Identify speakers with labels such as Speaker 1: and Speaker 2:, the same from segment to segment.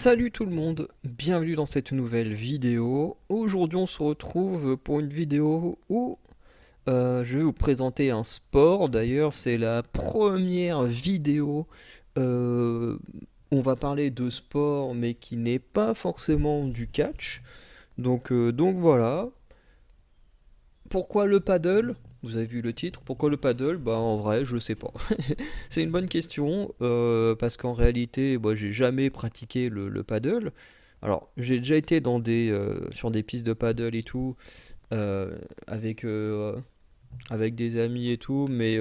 Speaker 1: Salut tout le monde, bienvenue dans cette nouvelle vidéo. Aujourd'hui on se retrouve pour une vidéo où je vais vous présenter un sport. D'ailleurs c'est la première vidéo euh, où on va parler de sport mais qui n'est pas forcément du catch. Donc voilà. Pourquoi le paddle? Vous avez vu le titre, pourquoi le paddle? Bah en vrai je sais pas. C'est une bonne question, parce qu'en réalité, moi, j'ai jamais pratiqué le paddle. Alors, j'ai déjà été sur des pistes de paddle et tout, euh, avec, euh, avec des amis et tout, mais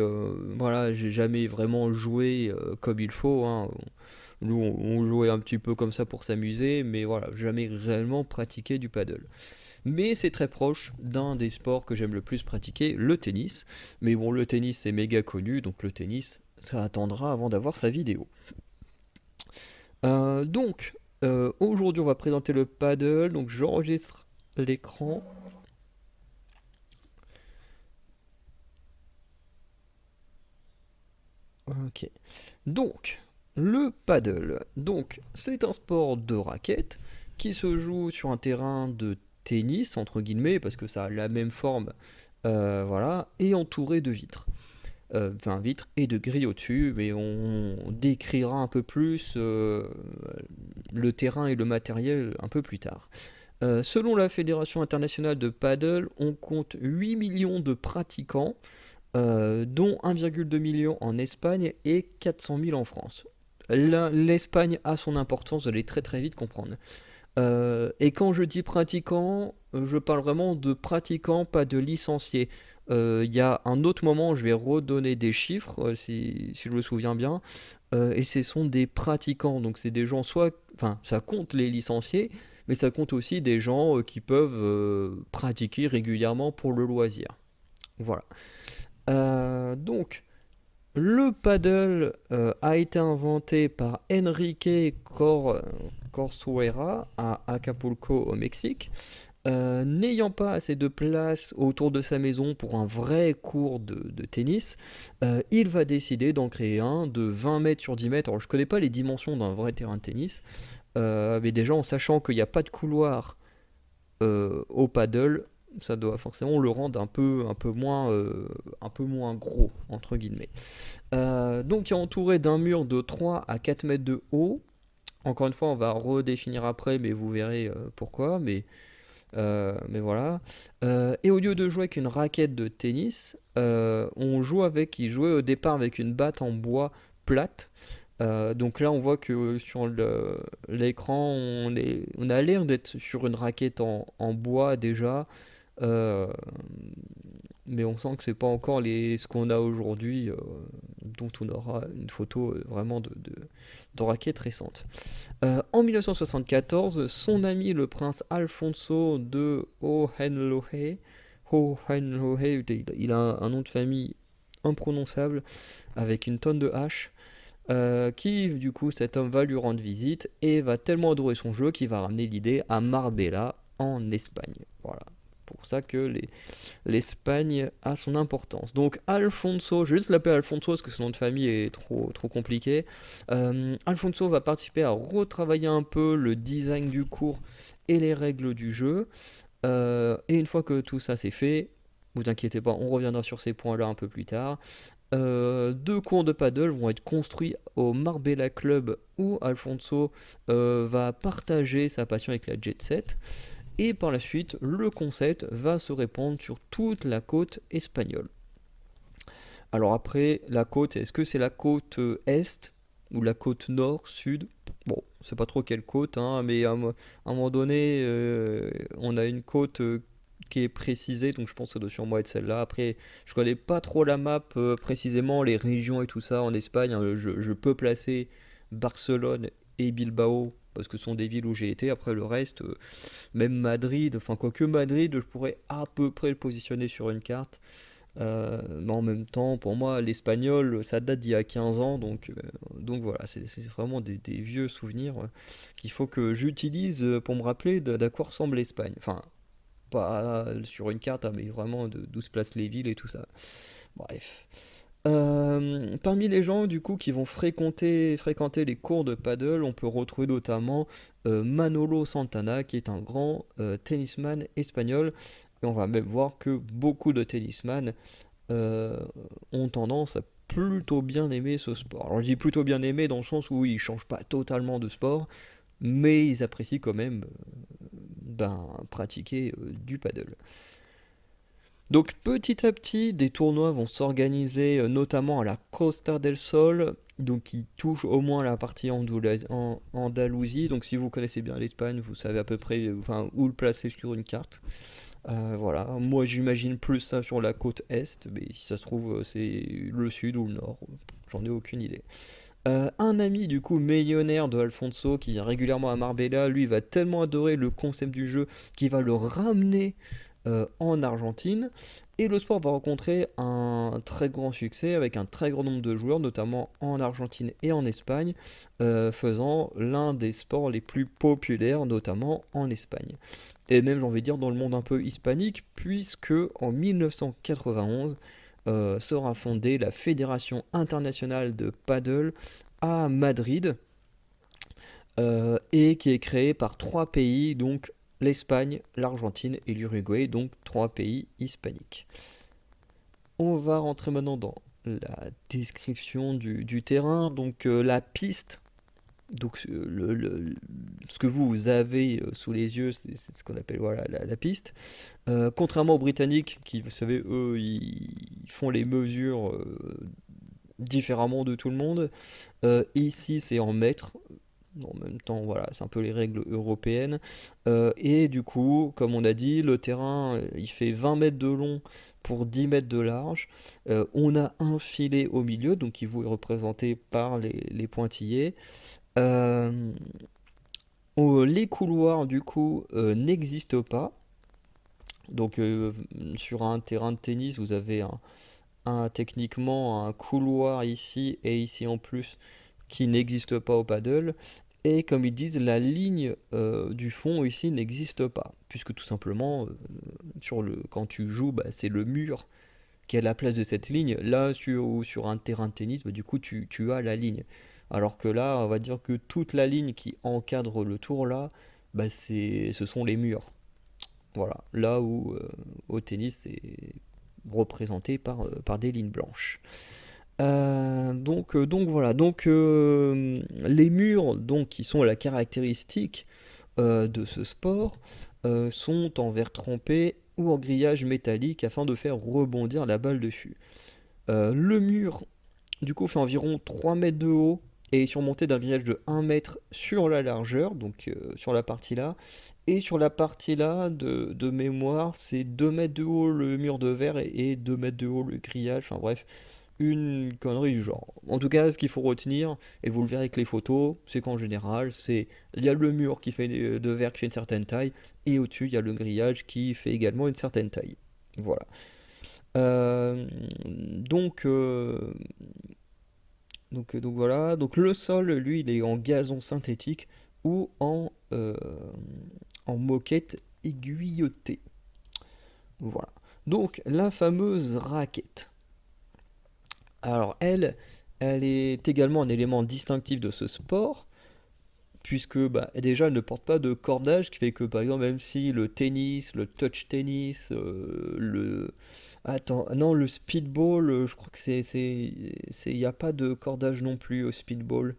Speaker 1: voilà, j'ai jamais vraiment joué comme il faut, hein. Nous, on jouait un petit peu comme ça pour s'amuser, mais voilà, jamais réellement pratiqué du paddle. Mais c'est très proche d'un des sports que j'aime le plus pratiquer, le tennis. Mais bon, le tennis c'est méga connu, donc le tennis, ça attendra avant d'avoir sa vidéo. Aujourd'hui on va présenter le paddle, donc j'enregistre l'écran. Ok. Donc, le paddle. Donc, c'est un sport de raquette qui se joue sur un terrain de tennis, entre guillemets, parce que ça a la même forme, voilà, et entouré de vitres. Enfin, vitres et de grilles au-dessus, mais on décrira un peu plus le terrain et le matériel un peu plus tard. Selon la Fédération internationale de paddle, on compte 8 millions de pratiquants, dont 1,2 million en Espagne et 400 000 en France. L'Espagne a son importance, vous allez très très vite comprendre. Et quand je dis pratiquants, je parle vraiment de pratiquants, pas de licenciés. Il y a un autre moment, où je vais redonner des chiffres, si je me souviens bien, et ce sont des pratiquants. Donc c'est des gens, soit, enfin, ça compte les licenciés, mais ça compte aussi des gens qui peuvent pratiquer régulièrement pour le loisir. Voilà. Donc, le paddle a été inventé par Corcuera à Acapulco au Mexique. N'ayant pas assez de place autour de sa maison pour un vrai cours de tennis, il va décider d'en créer un de 20 mètres sur 10 mètres. Alors je ne connais pas les dimensions d'un vrai terrain de tennis, mais déjà en sachant qu'il n'y a pas de couloir au paddle, ça doit forcément le rendre un peu moins gros, entre guillemets. Donc il est entouré d'un mur de 3 à 4 mètres de haut. Encore une fois, on va redéfinir après, mais vous verrez pourquoi. Mais voilà. Et au lieu de jouer avec une raquette de tennis, il jouait au départ avec une batte en bois plate. Donc là, on voit que sur l'écran, on a l'air d'être sur une raquette en bois déjà. Euh, mais on sent que c'est pas encore ce qu'on a aujourd'hui, dont on aura une photo vraiment de raquette récente. En 1974, son ami le prince Alfonso de Hohenlohe, il a un nom de famille imprononçable avec une tonne de H, qui du coup cet homme va lui rendre visite et va tellement adorer son jeu qu'il va ramener l'idée à Marbella en Espagne. Voilà. Pour ça que l'Espagne a son importance. Donc Alfonso, je vais juste l'appeler Alfonso parce que son nom de famille est trop compliqué. Alfonso va participer à retravailler un peu le design du cours et les règles du jeu. Et une fois que tout ça c'est fait, vous inquiétez pas, on reviendra sur ces points-là un peu plus tard. Deux cours de paddle vont être construits au Marbella Club où Alfonso va partager sa passion avec la jet set. Et par la suite, le concept va se répandre sur toute la côte espagnole. Alors après, la côte, est-ce que c'est la côte est ou la côte nord, sud? Bon, je sais pas trop quelle côte, hein, mais à un moment donné, on a une côte qui est précisée, donc je pense que ça doit sûrement être celle-là. Après, je connais pas trop la map précisément, les régions et tout ça en Espagne, hein. Je peux placer Barcelone et Bilbao parce que ce sont des villes où j'ai été. Après le reste, même Madrid, enfin quoique Madrid, je pourrais à peu près le positionner sur une carte. Mais en même temps, pour moi, l'espagnol, ça date d'il y a 15 ans, donc voilà, c'est vraiment des vieux souvenirs qu'il faut que j'utilise pour me rappeler d'à quoi ressemble l'Espagne. Enfin, pas sur une carte, hein, mais vraiment d'où se placent les villes et tout ça. Bref. Parmi les gens du coup qui vont fréquenter les cours de paddle, on peut retrouver notamment Manolo Santana qui est un grand tennisman espagnol. Et on va même voir que beaucoup de tennisman euh, ont tendance à plutôt bien aimer ce sport. Alors je dis plutôt bien aimer dans le sens où ils changent pas totalement de sport, mais ils apprécient quand même pratiquer du paddle. Donc petit à petit, des tournois vont s'organiser, notamment à la Costa del Sol, donc qui touche au moins la partie Andalousie. Donc si vous connaissez bien l'Espagne, vous savez à peu près enfin, où le placer sur une carte. Voilà, moi j'imagine plus ça sur la côte est, mais si ça se trouve c'est le sud ou le nord, j'en ai aucune idée. Un ami du coup millionnaire de Alfonso qui vient régulièrement à Marbella, lui va tellement adorer le concept du jeu qu'il va le ramener en Argentine. Et le sport va rencontrer un très grand succès avec un très grand nombre de joueurs, notamment en Argentine et en Espagne, faisant l'un des sports les plus populaires, notamment en Espagne. Et même, j'ai envie de dire, dans le monde un peu hispanique, puisque en 1991 sera fondée la Fédération internationale de paddle à Madrid, et qui est créée par trois pays, donc l'Espagne, l'Argentine et l'Uruguay, donc trois pays hispaniques. On va rentrer maintenant dans la description du terrain. Donc la piste, donc ce que vous avez sous les yeux, c'est ce qu'on appelle voilà, la piste. Contrairement aux Britanniques, qui, vous savez, eux, ils font les mesures différemment de tout le monde. Ici, c'est en mètres. En même temps, voilà, c'est un peu les règles européennes. Et du coup, comme on a dit, le terrain, il fait 20 mètres de long pour 10 mètres de large. On a un filet au milieu, donc qui vous est représenté par les pointillés. Euh, les couloirs, du coup, n'existent pas. Donc, sur un terrain de tennis, vous avez techniquement un couloir ici et ici en plus qui n'existe pas au paddle. Et comme ils disent, la ligne du fond ici n'existe pas, puisque tout simplement, quand tu joues, bah, c'est le mur qui est à la place de cette ligne. Là, sur un terrain de tennis, bah, du coup, tu as la ligne. Alors que là, on va dire que toute la ligne qui encadre le tour là, bah, ce sont les murs. Voilà, là où au tennis, c'est représenté par des lignes blanches. Donc voilà, les murs donc, qui sont la caractéristique de ce sport sont en verre trempé ou en grillage métallique afin de faire rebondir la balle dessus. Le mur du coup fait environ 3 mètres de haut et est surmonté d'un grillage de 1 mètre sur la largeur, donc sur la partie là. Et sur la partie là de mémoire, c'est 2 mètres de haut le mur de verre et 2 mètres de haut le grillage. Enfin bref, une connerie du genre. En tout cas, ce qu'il faut retenir, et vous le verrez avec les photos, c'est qu'en général, il y a le mur qui fait de verre qui fait une certaine taille, et au-dessus, il y a le grillage qui fait également une certaine taille. Voilà. Euh, donc, euh, donc voilà. Donc le sol, lui, il est en gazon synthétique ou en moquette aiguillotée. Voilà. Donc la fameuse raquette. Alors elle est également un élément distinctif de ce sport, puisque bah, déjà elle ne porte pas de cordage, qui fait que par exemple même si le tennis, le touch tennis, le... Attends, non, le speedball, je crois que il n'y a pas de cordage non plus au speedball.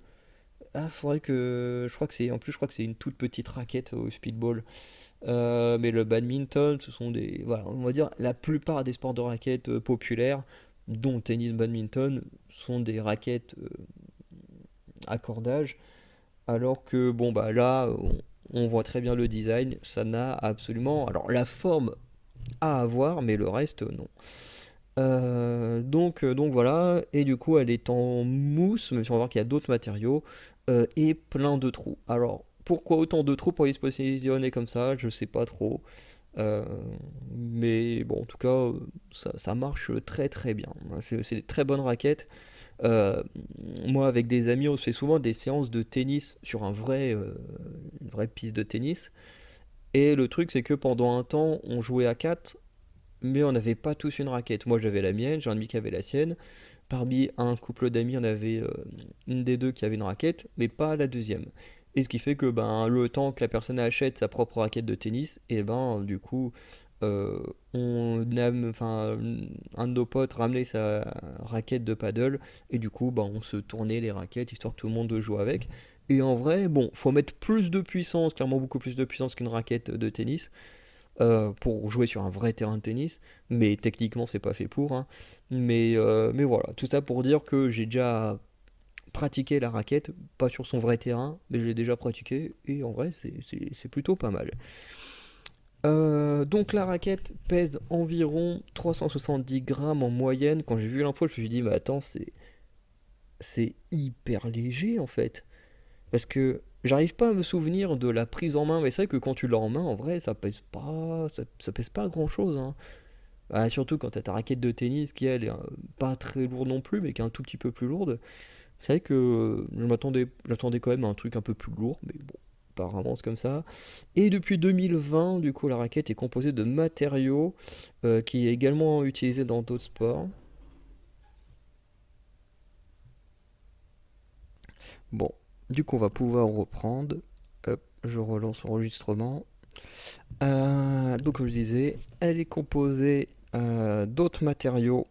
Speaker 1: Ah, faudrait que... Je crois que en plus, je crois que c'est une toute petite raquette au speedball. Mais le badminton, ce sont des... Voilà, on va dire la plupart des sports de raquettes populaires, dont le tennis, badminton, sont des raquettes à cordage. Alors que, bon, bah là, on voit très bien le design, ça n'a absolument... Alors, la forme à avoir, mais le reste, non. Donc voilà, et du coup, elle est en mousse, même si on va voir qu'il y a d'autres matériaux, et plein de trous. Alors, pourquoi autant de trous pour y se positionner comme ça, je sais pas trop. Euh, mais bon, en tout cas, ça marche très très bien. C'est des très bonnes raquettes. Euh, Moi, avec des amis, on se fait souvent des séances de tennis sur une vraie piste de tennis. Et le truc, c'est que pendant un temps, on jouait à 4, mais on n'avait pas tous une raquette. Moi, j'avais la mienne, j'ai un ami qui avait la sienne. Parmi un couple d'amis, on avait une des deux qui avait une raquette, mais pas la deuxième. Et ce qui fait que ben, le temps que la personne achète sa propre raquette de tennis, et ben du coup, euh, enfin, un de nos potes ramenait sa raquette de paddle, et du coup, ben, on se tournait les raquettes histoire que tout le monde joue avec. Et en vrai, bon, faut mettre plus de puissance, clairement beaucoup plus de puissance qu'une raquette de tennis, pour jouer sur un vrai terrain de tennis, mais techniquement c'est pas fait pour, hein. Mais voilà, tout ça pour dire que j'ai déjà pratiqué la raquette, pas sur son vrai terrain, mais je l'ai déjà pratiqué, et en vrai c'est plutôt pas mal. Donc la raquette pèse environ 370 grammes en moyenne. Quand j'ai vu l'info, je me suis dit, mais attends, c'est hyper léger en fait. Parce que j'arrive pas à me souvenir de la prise en main, mais c'est vrai que quand tu l'as en main, en vrai, ça pèse pas grand-chose, hein. Ah, surtout quand t'as ta raquette de tennis qui elle est pas très lourde non plus, mais qui est un tout petit peu plus lourde. C'est vrai que j'attendais quand même à un truc un peu plus lourd, mais bon, apparemment c'est comme ça. Et depuis 2020, du coup, la raquette est composée de matériaux qui est également utilisé dans d'autres sports. Bon, du coup, on va pouvoir reprendre. Hop, je relance l'enregistrement. Donc, comme je disais, elle est composée d'autres matériaux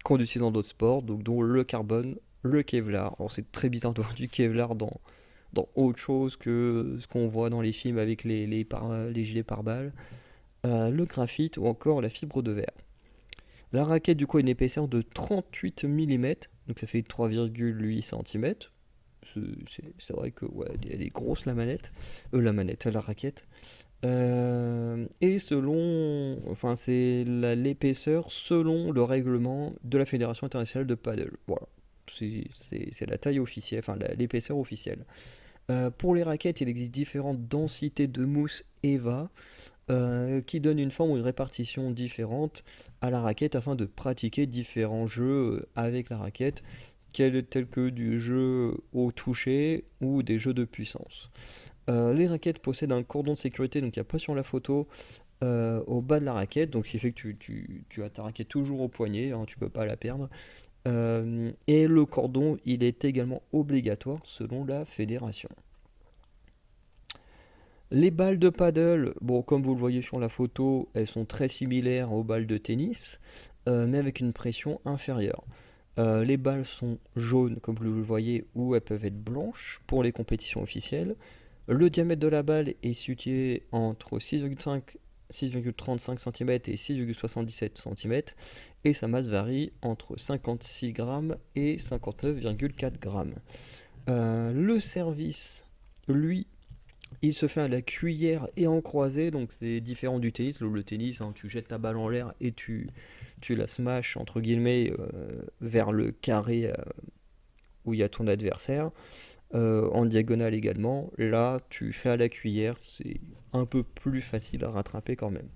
Speaker 1: qu'on utilise dans d'autres sports, donc dont le carbone, le Kevlar. Alors, c'est très bizarre de voir du Kevlar dans autre chose que ce qu'on voit dans les films avec les gilets pare-balles, le graphite ou encore la fibre de verre. La raquette, du coup, a une épaisseur de 38 mm, donc ça fait 3,8 cm. C'est vrai que ouais, elle est grosse la raquette. Et enfin c'est l'épaisseur selon le règlement de la Fédération internationale de paddle. Voilà, c'est la taille officielle, enfin l'épaisseur officielle. Pour les raquettes, il existe différentes densités de mousse EVA qui donnent une forme ou une répartition différente à la raquette afin de pratiquer différents jeux avec la raquette, tels que du jeu au toucher ou des jeux de puissance. Les raquettes possèdent un cordon de sécurité, donc il n'y a pas sur la photo, au bas de la raquette, donc ce qui fait que tu as ta raquette toujours au poignet, hein, tu peux pas la perdre. Et le cordon, il est également obligatoire selon la fédération. Les balles de paddle, bon, comme vous le voyez sur la photo, elles sont très similaires aux balles de tennis, mais avec une pression inférieure. Les balles sont jaunes, comme vous le voyez, ou elles peuvent être blanches pour les compétitions officielles. Le diamètre de la balle est situé entre 6,35 cm et 6,77 cm, et sa masse varie entre 56 grammes et 59,4 grammes. Le service, lui, il se fait à la cuillère et en croisée, donc c'est différent du tennis. Le tennis, hein, tu jettes ta balle en l'air et tu la smash entre guillemets vers le carré où il y a ton adversaire, en diagonale également. Là, tu fais à la cuillère, c'est un peu plus facile à rattraper quand même.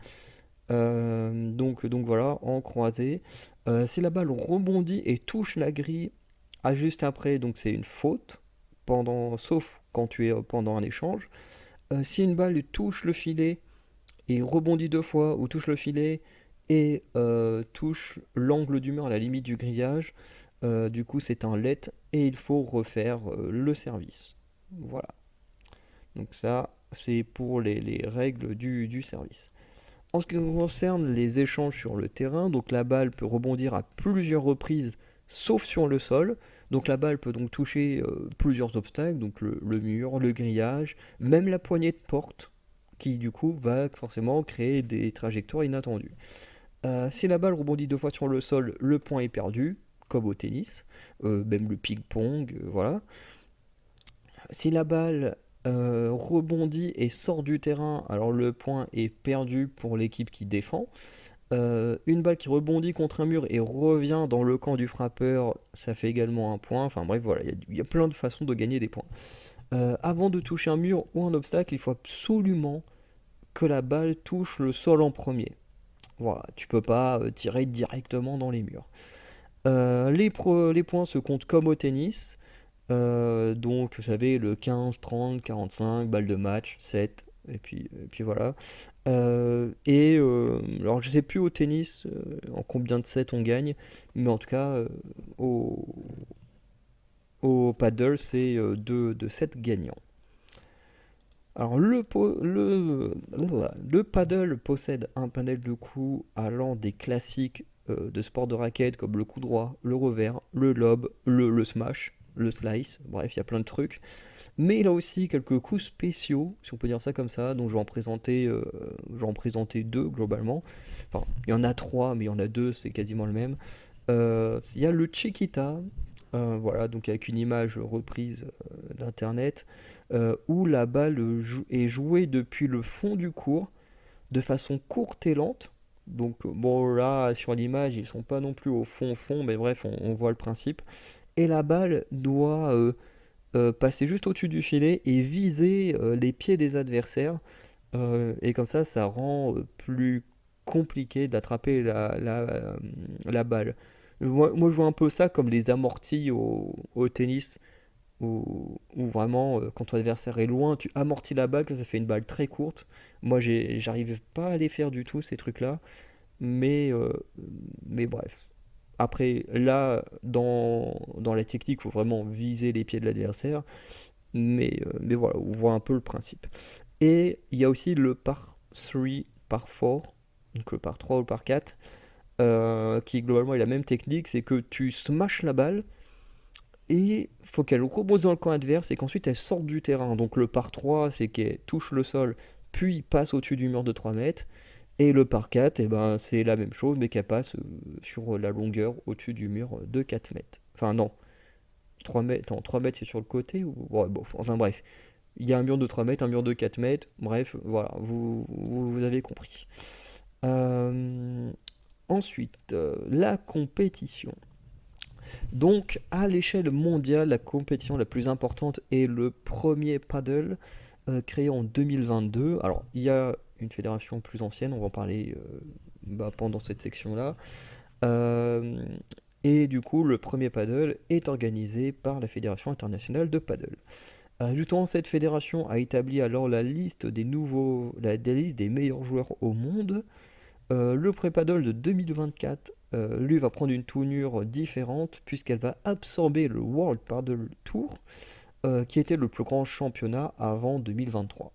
Speaker 1: Donc voilà, en croisée. Si la balle rebondit et touche la grille juste après, donc c'est une faute, sauf quand tu es pendant un échange. Si une balle touche le filet et rebondit deux fois, ou touche le filet et touche l'angle du mur à la limite du grillage, du coup c'est un let et il faut refaire le service. Voilà. Donc ça, c'est pour les règles du service. En ce qui concerne les échanges sur le terrain, donc la balle peut rebondir à plusieurs reprises, sauf sur le sol. Donc la balle peut donc toucher plusieurs obstacles, donc le mur, le grillage, même la poignée de porte, qui du coup va forcément créer des trajectoires inattendues. Si la balle rebondit deux fois sur le sol, le point est perdu, comme au tennis, même le ping-pong, voilà. Si la balle rebondit et sort du terrain, alors le point est perdu pour l'équipe qui défend. Une balle qui rebondit contre un mur et revient dans le camp du frappeur, ça fait également un point. Enfin bref, voilà, il y a plein de façons de gagner des points. Avant de toucher un mur ou un obstacle, il faut absolument que la balle touche le sol en premier. Voilà, tu peux pas tirer directement dans les murs. Les points se comptent comme au tennis. Donc, vous savez, le 15, 30, 45, balle de match, 7, et puis voilà. Alors je sais plus au tennis en combien de sets on gagne, mais en tout cas au, au paddle c'est 2 sets gagnants. Alors le paddle possède un panel de coups allant des classiques de sport de raquette comme le coup droit, le revers, le lob, le smash, le slice, bref il y a plein de trucs. Mais il a aussi quelques coups spéciaux, si on peut dire ça comme ça, donc je vais en présenter deux globalement. Enfin, il y en a trois, mais il y en a deux, c'est quasiment le même. Il y a le Chiquita, voilà, donc avec une image reprise d'internet, où la balle est jouée depuis le fond du court, de façon courte et lente. Donc bon là sur l'image ils sont pas non plus au fond, mais bref on voit le principe. Et la balle doit passer juste au-dessus du filet et viser les pieds des adversaires. Et comme ça rend plus compliqué d'attraper la balle. Moi, je vois un peu ça comme les amortis au tennis, où vraiment, quand ton adversaire est loin, tu amortis la balle, que ça fait une balle très courte. Moi, j'arrive pas à les faire du tout, ces trucs-là. Mais, euh, mais bref. Après, là, dans la technique, il faut vraiment viser les pieds de l'adversaire. Mais voilà, on voit un peu le principe. Et il y a aussi le par 3, par 4, donc le par 3 ou le par 4, qui globalement est la même technique, c'est que tu smashes la balle et il faut qu'elle rebondisse dans le camp adverse et qu'ensuite elle sorte du terrain. Donc le par 3, c'est qu'elle touche le sol, puis passe au-dessus du mur de 3 mètres. Et le par 4, eh ben, c'est la même chose, mais qu'elle passe sur la longueur au-dessus du mur de 4 mètres. Enfin non, 3 mètres, non, 3 mètres c'est sur le côté, ou... ouais, bon, enfin bref. Il y a un mur de 3 mètres, un mur de 4 mètres, bref, voilà, vous avez compris. Euh, Ensuite, la compétition. Donc, à l'échelle mondiale, la compétition la plus importante est le premier paddle, créé en 2022. Alors, il y a une fédération plus ancienne, on va en parler pendant cette section-là. Euh, et du coup, le premier paddle est organisé par la Fédération internationale de paddle. Justement, cette fédération a établi alors la liste des meilleurs joueurs au monde. Le pré-paddle de 2024, lui, va prendre une tournure différente puisqu'elle va absorber le World Paddle Tour, qui était le plus grand championnat avant 2023.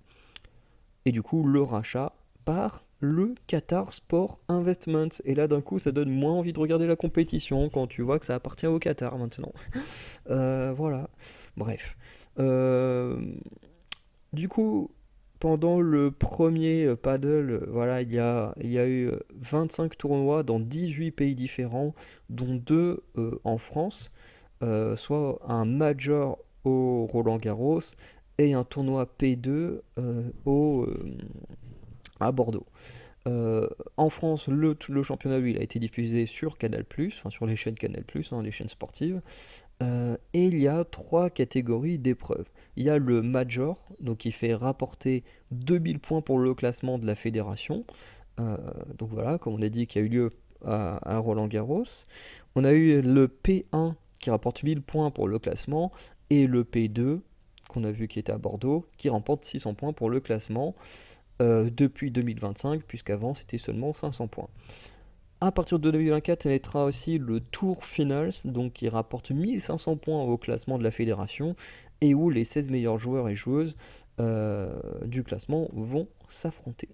Speaker 1: Et du coup, le rachat par le Qatar Sport Investments. Et là, d'un coup, ça donne moins envie de regarder la compétition quand tu vois que ça appartient au Qatar maintenant. Voilà. Bref. Euh, du coup, pendant le premier paddle, voilà, il y a eu 25 tournois dans 18 pays différents, dont 2 en France, soit un major au Roland-Garros et un tournoi P2 à Bordeaux. En France, le championnat, lui, il a été diffusé sur Canal+, enfin sur les chaînes Canal+, hein, les chaînes sportives. Et il y a trois catégories d'épreuves. Il y a le Major, donc qui fait rapporter 2000 points pour le classement de la fédération. Euh, donc voilà, comme on a dit, qui a eu lieu à Roland-Garros. On a eu le P1 qui rapporte 1000 points pour le classement et le P2 qu'on a vu qui était à Bordeaux qui remporte 600 points pour le classement depuis 2025 puisqu'avant c'était seulement 500 points. À partir de 2024, naîtra aussi le Tour Finals, donc qui rapporte 1500 points au classement de la fédération et où les 16 meilleurs joueurs et joueuses du classement vont s'affronter.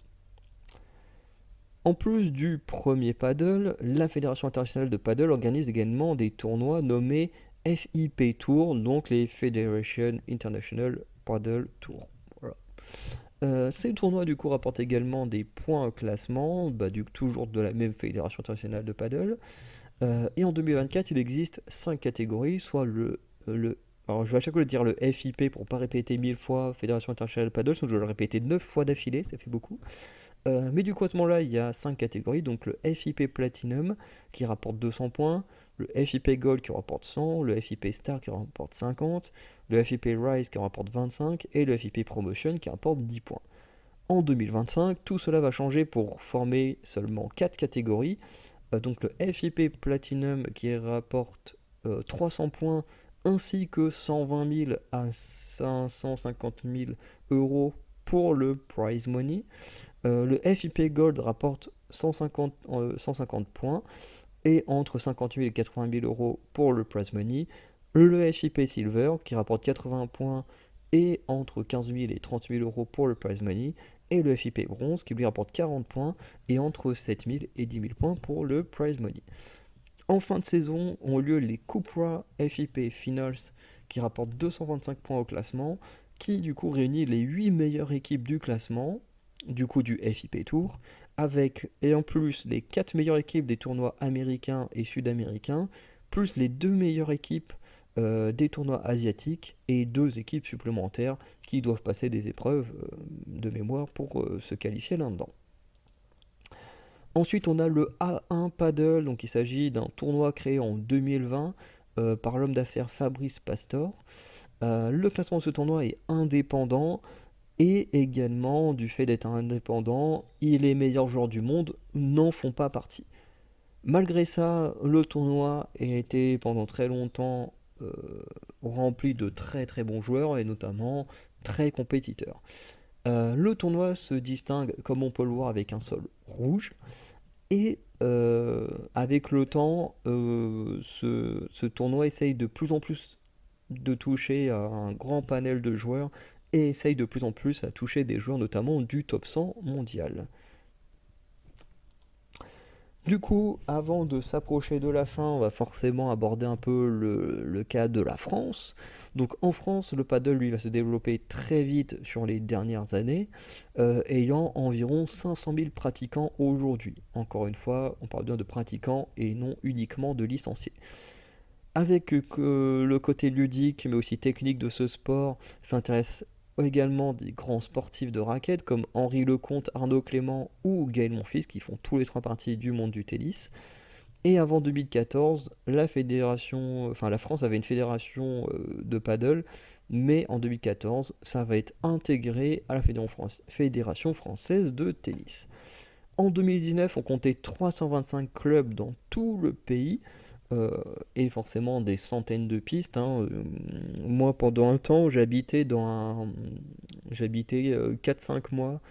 Speaker 1: En plus du premier paddle, la Fédération internationale de paddle organise également des tournois nommés FIP Tour, donc les Federation International Paddle Tour. Voilà. Ces tournois du coup rapportent également des points au classement, toujours de la même Fédération internationale de paddle. Et en 2024, il existe 5 catégories, soit alors je vais à chaque fois dire le FIP pour ne pas répéter 1000 fois Fédération internationale de paddle, sinon je vais le répéter 9 fois d'affilée, ça fait beaucoup. Mais du coup, à ce moment-là, il y a 5 catégories. Donc le FIP Platinum qui rapporte 200 points, le FIP Gold qui rapporte 100, le FIP Star qui rapporte 50, le FIP Rise qui rapporte 25 et le FIP Promotion qui rapporte 10 points. En 2025, tout cela va changer pour former seulement 4 catégories. Donc le FIP Platinum qui rapporte 300 points ainsi que 120 000 à 550 000 euros pour le prize money. Le FIP Gold rapporte 150 points et entre 50 000 et 80 000 euros pour le prize money. Le FIP Silver qui rapporte 80 points et entre 15 000 et 30 000 euros pour le prize money. Et le FIP Bronze qui lui rapporte 40 points et entre 7 000 et 10 000 points pour le prize money. En fin de saison ont lieu les Cupra FIP Finals qui rapportent 225 points au classement, qui du coup réunit les 8 meilleures équipes du classement, du coup du FIP Tour, avec et en plus les 4 meilleures équipes des tournois américains et sud-américains, plus les 2 meilleures équipes des tournois asiatiques et 2 équipes supplémentaires qui doivent passer des épreuves de mémoire pour se qualifier là-dedans. Ensuite, on a le A1 Paddle, donc il s'agit d'un tournoi créé en 2020 par l'homme d'affaires Fabrice Pastor. Le classement de ce tournoi est indépendant et également, du fait d'être indépendant, les meilleurs joueurs du monde n'en font pas partie. Malgré ça, le tournoi a été pendant très longtemps euh, rempli de très très bons joueurs et notamment très compétiteurs. Le tournoi se distingue, comme on peut le voir, avec un sol rouge. Et avec le temps, ce tournoi essaye de plus en plus de toucher à un grand panel de joueurs et essaye de plus en plus à toucher des joueurs notamment du top 100 mondial. Du coup, avant de s'approcher de la fin, on va forcément aborder un peu le cas de la France. Donc en France, le paddle, lui, va se développer très vite sur les dernières années, ayant environ 500 000 pratiquants aujourd'hui. Encore une fois, on parle bien de pratiquants et non uniquement de licenciés. Avec le côté ludique, mais aussi technique de ce sport, s'intéresse également des grands sportifs de raquettes comme Henri Lecomte, Arnaud Clément ou Gaël Monfils qui font tous les trois parties du monde du tennis. Et avant 2014, la France avait une fédération de paddle, mais en 2014, ça va être intégré à la Fédération française de tennis. En 2019, on comptait 325 clubs dans tout le pays, euh, et forcément des centaines de pistes, hein. Moi, pendant un temps, j'habitais 4-5 mois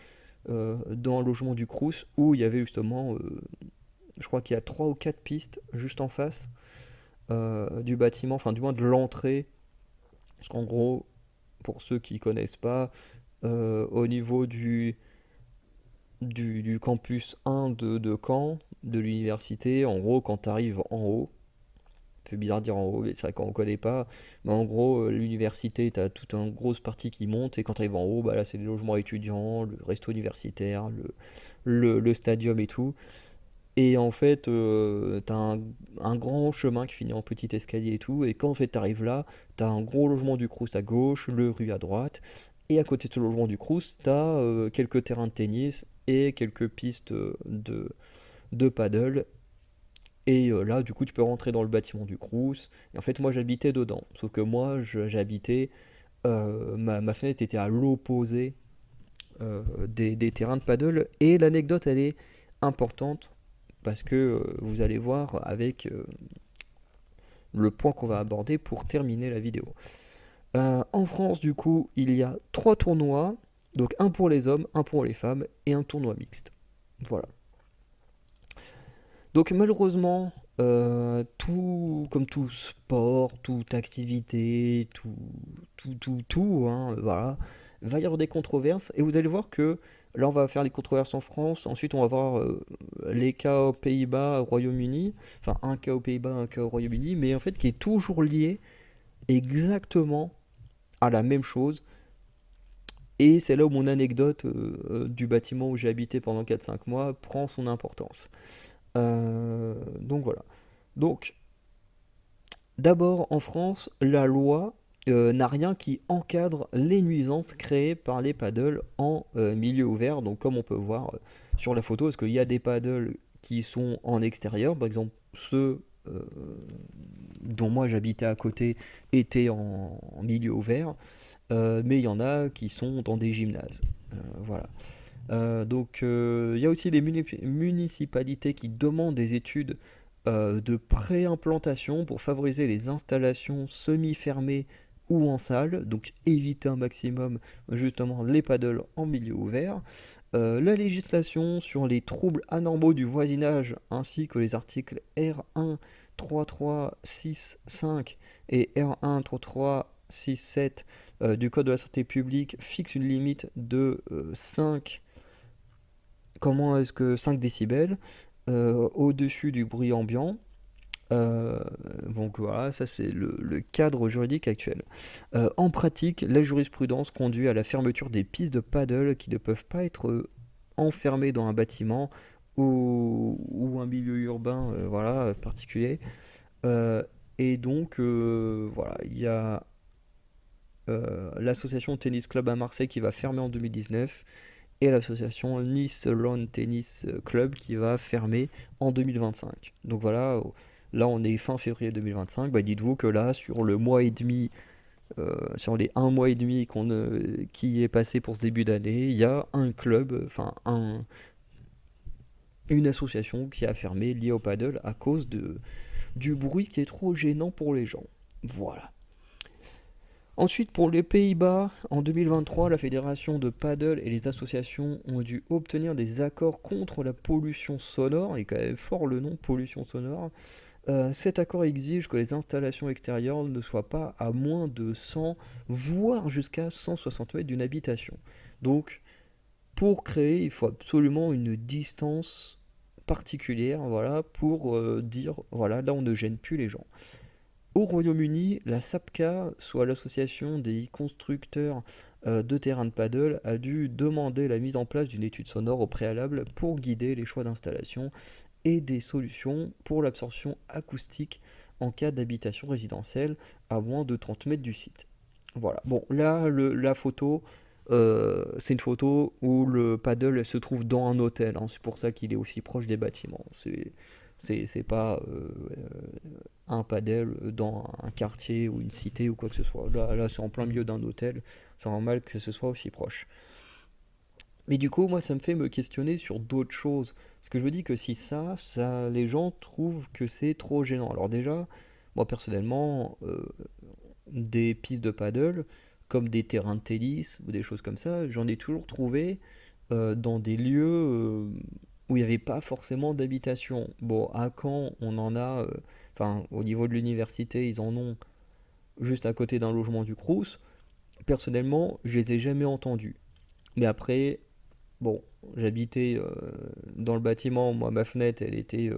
Speaker 1: dans un logement du Crous où il y avait justement, je crois qu'il y a 3 ou 4 pistes juste en face du bâtiment, enfin du moins de l'entrée. Parce qu'en gros, pour ceux qui connaissent pas, au niveau du campus 1 de Caen, de l'université, en gros, quand tu arrives en haut, ça fait bizarre de dire en haut, mais c'est vrai qu'on ne connaît pas, mais en gros, l'université, tu as toute une grosse partie qui monte, et quand tu arrives en haut, bah là, c'est les logements étudiants, le resto universitaire, le stadium et tout. Et en fait, tu as un grand chemin qui finit en petit escalier et tout, et quand en fait, tu arrives là, tu as un gros logement du Crous à gauche, le rue à droite, et à côté de ce logement du Crous, tu as quelques terrains de tennis et quelques pistes de paddle. Et là, du coup, tu peux rentrer dans le bâtiment du Crous. Et en fait, moi, j'habitais dedans. Sauf que moi, j'habitais. Ma fenêtre était à l'opposé des terrains de paddle. Et l'anecdote, elle est importante parce que vous allez voir avec le point qu'on va aborder pour terminer la vidéo. En France, du coup, il y a 3 tournois. Donc, un pour les hommes, un pour les femmes et un tournoi mixte. Voilà. Donc malheureusement, tout, comme tout sport, toute activité, tout, hein, voilà, va y avoir des controverses. Et vous allez voir que là, on va faire les controverses en France. Ensuite, on va voir les cas aux Pays-Bas, au Royaume-Uni. Enfin, un cas aux Pays-Bas, un cas au Royaume-Uni. Mais en fait, qui est toujours lié exactement à la même chose. Et c'est là où mon anecdote du bâtiment où j'ai habité pendant 4-5 mois prend son importance. Donc voilà. Donc, d'abord, en France, la loi n'a rien qui encadre les nuisances créées par les paddles en milieu ouvert. Donc, comme on peut voir sur la photo, parce qu'il y a des paddles qui sont en extérieur, par exemple ceux dont moi j'habitais à côté étaient en milieu ouvert, mais il y en a qui sont dans des gymnases. Voilà. Il y a aussi des municipalités qui demandent des études de pré-implantation pour favoriser les installations semi-fermées ou en salle, donc éviter un maximum justement les paddles en milieu ouvert. La législation sur les troubles anormaux du voisinage ainsi que les articles R1 3365 et R1 3367 du Code de la santé publique fixent une limite de 5, comment est-ce que 5 décibels au-dessus du bruit ambiant. Euh, donc voilà, ça c'est le cadre juridique actuel. En pratique, la jurisprudence conduit à la fermeture des pistes de paddle qui ne peuvent pas être enfermées dans un bâtiment ou un milieu urbain voilà, particulier. Euh, et donc voilà, il y a l'association Tennis Club à Marseille qui va fermer en 2019 et l'association Nice Lawn Tennis Club qui va fermer en 2025. Donc voilà, là on est fin février 2025, bah dites-vous que là sur le mois et demi, sur les un mois et demi qui est passé pour ce début d'année, il y a un club, une association qui a fermé liée au paddle à cause du bruit qui est trop gênant pour les gens. Voilà. Ensuite, pour les Pays-Bas, en 2023, la fédération de paddle et les associations ont dû obtenir des accords contre la pollution sonore, et quand même fort le nom pollution sonore. Cet accord exige que les installations extérieures ne soient pas à moins de 100, voire jusqu'à 160 mètres d'une habitation. Donc, pour créer, il faut absolument une distance particulière, voilà, pour dire, voilà, là on ne gêne plus les gens. Au Royaume-Uni, la SAPCA, soit l'association des constructeurs de terrains de paddle, a dû demander la mise en place d'une étude sonore au préalable pour guider les choix d'installation et des solutions pour l'absorption acoustique en cas d'habitation résidentielle à moins de 30 mètres du site. Voilà. Bon, là, la photo, c'est une photo où le paddle se trouve dans un hôtel, hein. C'est pour ça qu'il est aussi proche des bâtiments. C'est pas un paddle dans un quartier ou une cité ou quoi que ce soit. Là c'est en plein milieu d'un hôtel. C'est normal que ce soit aussi proche. Mais du coup, moi, ça me fait me questionner sur d'autres choses. Parce que je me dis que si les gens trouvent que c'est trop gênant. Alors déjà, moi personnellement, des pistes de paddle, comme des terrains de tennis ou des choses comme ça, j'en ai toujours trouvé dans des lieux où il n'y avait pas forcément d'habitation. Bon, à Caen, on en a, enfin, au niveau de l'université, ils en ont juste à côté d'un logement du Crous. Personnellement, je les ai jamais entendus. Mais après, bon, j'habitais dans le bâtiment, moi ma fenêtre elle était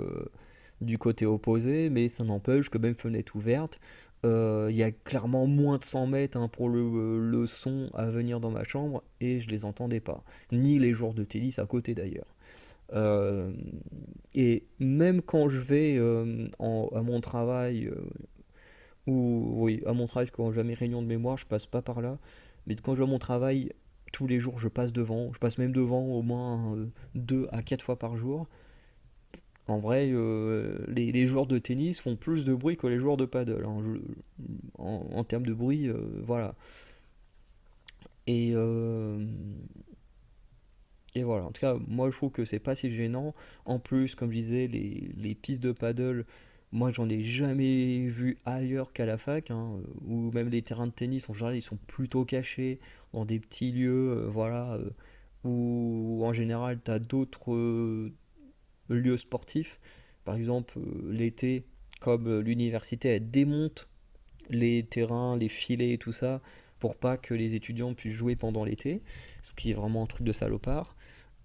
Speaker 1: du côté opposé, mais ça n'empêche que même fenêtre ouverte, il y a clairement moins de 100 mètres hein, pour le son à venir dans ma chambre et je les entendais pas. Ni les joueurs de tennis à côté d'ailleurs. Euh, et même quand je vais à mon travail, ou oui, à mon travail, quand j'ai mes réunions de mémoire, je passe pas par là. Mais quand je vais à mon travail, tous les jours, je passe devant. Je passe même devant au moins 2 à 4 fois par jour. En vrai, les joueurs de tennis font plus de bruit que les joueurs de paddle, hein. En termes de bruit, voilà. Et, euh, et voilà. En tout cas, moi, je trouve que c'est pas si gênant. En plus, comme je disais, les pistes de paddle, moi, j'en ai jamais vu ailleurs qu'à la fac, hein, ou même les terrains de tennis, en général, ils sont plutôt cachés dans des petits lieux, voilà, où en général, tu as d'autres lieux sportifs. Par exemple, l'été, comme l'université, elle démonte les terrains, les filets et tout ça, pour pas que les étudiants puissent jouer pendant l'été, ce qui est vraiment un truc de salopard.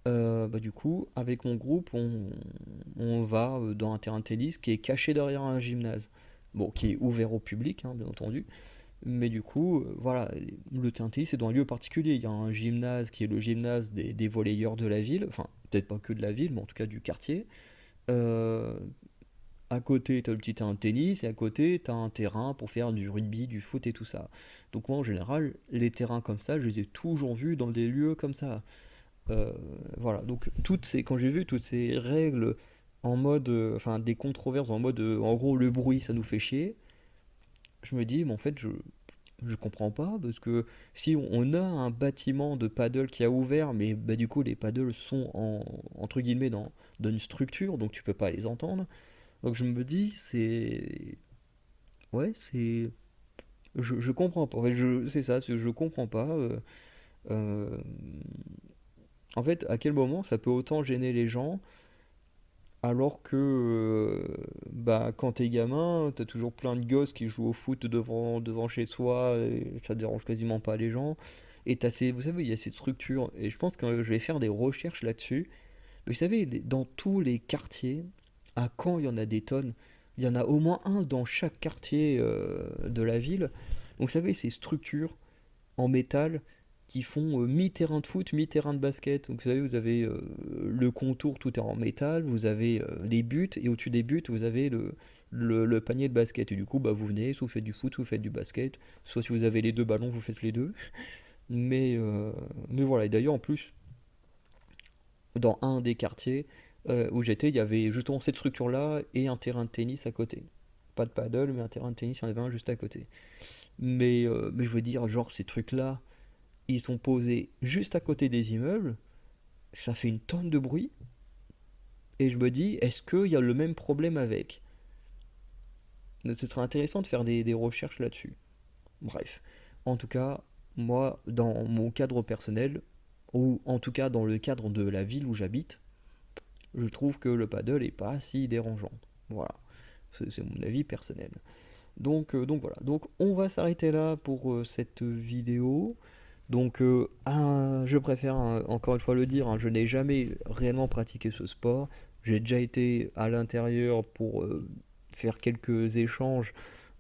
Speaker 1: Bah, du coup, avec mon groupe, on va dans un terrain de tennis qui est caché derrière un gymnase. Bon, qui est ouvert au public, hein, bien entendu. Mais du coup, voilà, le terrain de tennis c'est dans un lieu particulier. Il y a un gymnase qui est le gymnase des volleyeurs de la ville, enfin, peut-être pas que de la ville, mais en tout cas du quartier. Euh, à côté, tu as le petit terrain de tennis, et à côté, tu as un terrain pour faire du rugby, du foot et tout ça. Donc moi, en général, les terrains comme ça, je les ai toujours vus dans des lieux comme ça. Euh, voilà, donc quand j'ai vu toutes ces règles en mode, enfin des controverses en mode, en gros le bruit ça nous fait chier, je me dis, mais en fait je comprends pas parce que si on a un bâtiment de paddle qui a ouvert, mais bah, du coup les paddles sont entre guillemets dans une structure, donc tu peux pas les entendre. Donc je me dis, ouais, je comprends pas. En fait, c'est ça, je comprends pas. Euh, En fait, à quel moment ça peut autant gêner les gens alors que bah, quand t'es gamin, t'as toujours plein de gosses qui jouent au foot devant chez soi et ça dérange quasiment pas les gens. Et vous savez, il y a cette structure et je pense que je vais faire des recherches là-dessus. Vous savez, dans tous les quartiers, à Caen, il y en a des tonnes. Il y en a au moins un dans chaque quartier de la ville. Donc, vous savez, ces structures en métal qui font mi-terrain de foot, mi-terrain de basket. Donc, vous savez, vous avez le contour, tout est en métal. Vous avez les buts et au-dessus des buts, vous avez le panier de basket. Et du coup, bah, vous venez, soit vous faites du foot, soit vous faites du basket. Soit si vous avez les deux ballons, vous faites les deux. Mais, euh, mais voilà, et d'ailleurs, en plus, dans un des quartiers où j'étais, il y avait justement cette structure-là et un terrain de tennis à côté. Pas de paddle, mais un terrain de tennis, il y en avait un juste à côté. Mais je veux dire, genre, ces trucs-là, ils sont posés juste à côté des immeubles, ça fait une tonne de bruit, et je me dis, est-ce qu'il y a le même problème avec? Ce serait intéressant de faire des recherches là-dessus. Bref, en tout cas, moi, dans mon cadre personnel, ou en tout cas dans le cadre de la ville où j'habite, je trouve que le paddle est pas si dérangeant. Voilà, c'est mon avis personnel. Donc voilà, donc on va s'arrêter là pour cette vidéo. Donc je préfère encore une fois le dire, hein, je n'ai jamais réellement pratiqué ce sport. J'ai déjà été à l'intérieur pour faire quelques échanges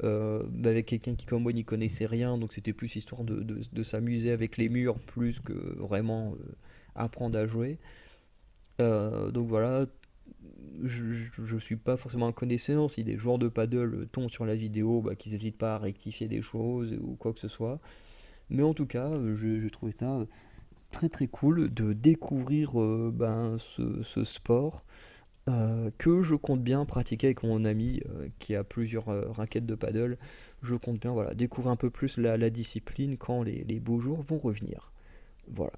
Speaker 1: avec quelqu'un qui comme moi n'y connaissait rien, donc c'était plus histoire de s'amuser avec les murs plus que vraiment apprendre à jouer. Donc voilà, je suis pas forcément un connaisseur. Si des joueurs de paddle tombent sur la vidéo, bah, qu'ils n'hésitent pas à rectifier des choses ou quoi que ce soit. Mais en tout cas, je trouvais ça très très cool de découvrir ce sport que je compte bien pratiquer avec mon ami qui a plusieurs raquettes de paddle. Je compte bien voilà, découvrir un peu plus la discipline quand les beaux jours vont revenir. Voilà.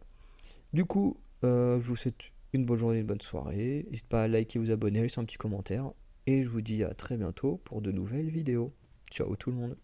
Speaker 1: Du coup, je vous souhaite une bonne journée, une bonne soirée. N'hésitez pas à liker, vous abonner, laisser un petit commentaire. Et je vous dis à très bientôt pour de nouvelles vidéos. Ciao tout le monde.